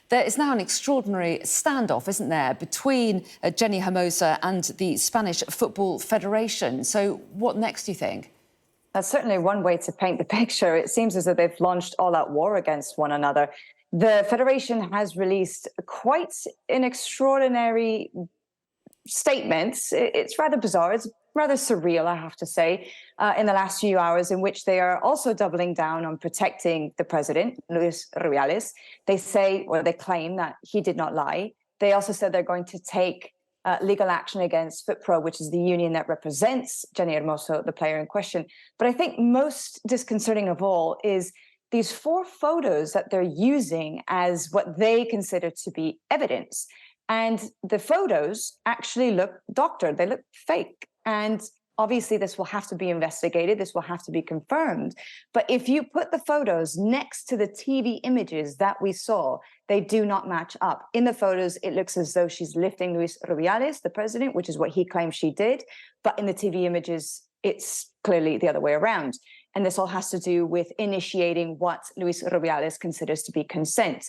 There is now an extraordinary standoff, isn't there, between Jenni Hermoso and the Spanish Football Federation. So what next, do you think? That's certainly one way to paint the picture. It seems as though they've launched all-out war against one another. The Federation has released quite an extraordinary statement. It's rather bizarre. It's rather surreal, I have to say, in the last few hours, in which they are also doubling down on protecting the president, Luis Rubiales. They say, or they claim, that he did not lie. They also said they're going to take legal action against FitPro, which is the union that represents Jenni Hermoso, the player in question. But I think most disconcerting of all is these 4 photos that they're using as what they consider to be evidence. And the photos actually look doctored. They look fake. And obviously, this will have to be investigated. This will have to be confirmed. But if you put the photos next to the TV images that we saw, they do not match up. In the photos, it looks as though she's lifting Luis Rubiales, the president, which is what he claims she did. But in the TV images, it's clearly the other way around. And this all has to do with initiating what Luis Rubiales considers to be consent.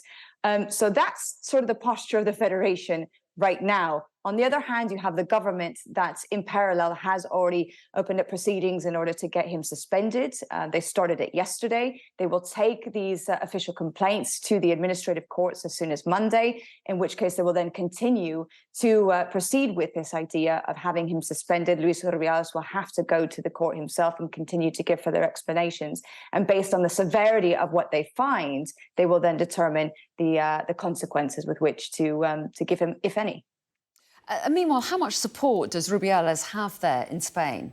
So that's sort of the posture of the Federation right now. On the other hand, you have the government that, in parallel, has already opened up proceedings in order to get him suspended. They started it yesterday. They will take these official complaints to the administrative courts as soon as Monday, in which case they will then continue to proceed with this idea of having him suspended. Luis Rubiales will have to go to the court himself and continue to give further explanations. And based on the severity of what they find, they will then determine the consequences with which to give him, if any. Meanwhile, how much support does Rubiales have there in Spain?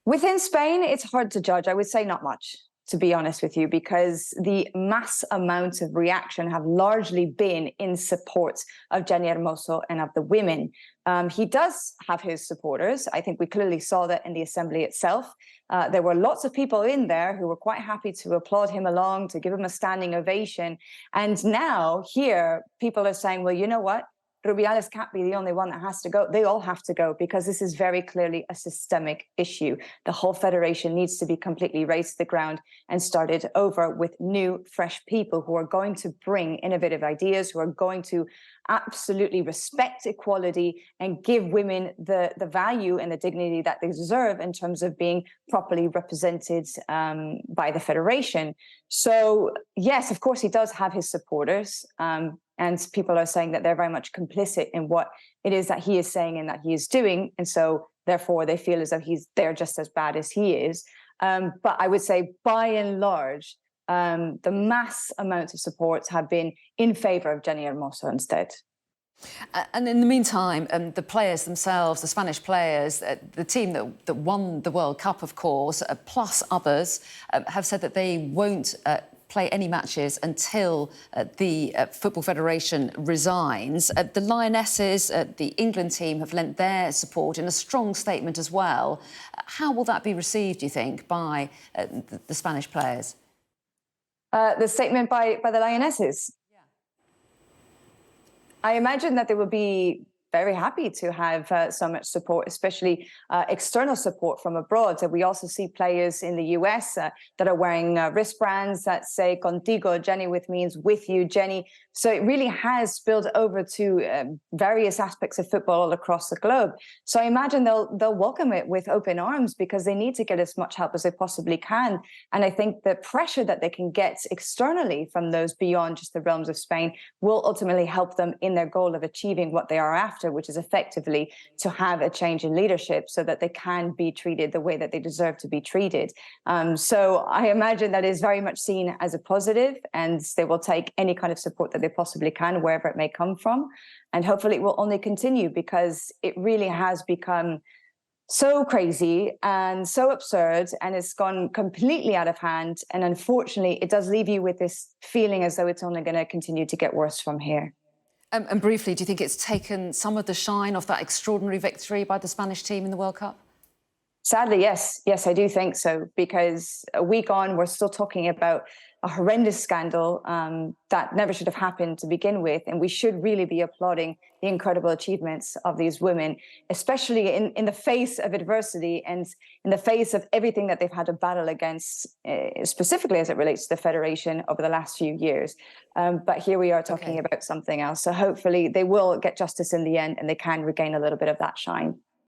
Within Spain, it's hard to judge. I would say not much, to be honest with you, because the mass amount of reaction have largely been in support of Jenni Hermoso and of the women. He does have his supporters. I think we clearly saw that in the assembly itself. There were lots of people in there who were quite happy to applaud him along, to give him a standing ovation. And now here, people are saying, well, you know what? Rubiales can't be the only one that has to go. They all have to go, because this is very clearly a systemic issue. The whole federation needs to be completely razed to the ground and started over with new, fresh people who are going to bring innovative ideas, who are going to absolutely respect equality and give women the value and the dignity that they deserve in terms of being properly represented by the federation. So, yes, of course, he does have his supporters. And people are saying that they're very much complicit in what it is that he is saying and that he is doing. And so, therefore, they feel as though they're just as bad as he is. But I would say, by and large, the mass amounts of support have been in favour of Jenni Hermoso instead. And in the meantime, the players themselves, the Spanish players, the team that won the World Cup, of course, plus others, have said that they won't play any matches until the Football Federation resigns. The Lionesses, the England team, have lent their support in a strong statement as well. How will that be received, do you think, by the Spanish players? The statement by the Lionesses? Yeah. I imagine that they will be very happy to have so much support, especially external support from abroad. So we also see players in the US that are wearing wristbands that say "Contigo, Jenni," which means "with you, Jenni." So it really has spilled over to various aspects of football all across the globe. So I imagine they'll welcome it with open arms, because they need to get as much help as they possibly can. And I think the pressure that they can get externally from those beyond just the realms of Spain will ultimately help them in their goal of achieving what they are after, which is effectively to have a change in leadership so that they can be treated the way that they deserve to be treated. So I imagine that is very much seen as a positive, and they will take any kind of support that they possibly can, wherever it may come from. And hopefully it will only continue, because it really has become so crazy and so absurd, and it's gone completely out of hand. And unfortunately, it does leave you with this feeling as though it's only going to continue to get worse from here. And briefly, do you think it's taken some of the shine off that extraordinary victory by the Spanish team in the World Cup? Sadly, yes. Yes, I do think so, because a week on, we're still talking about a horrendous scandal that never should have happened to begin with. And we should really be applauding the incredible achievements of these women, especially in the face of adversity and in the face of everything that they've had to battle against, specifically as it relates to the Federation over the last few years. But here we are talking about something else. So hopefully they will get justice in the end and they can regain a little bit of that shine.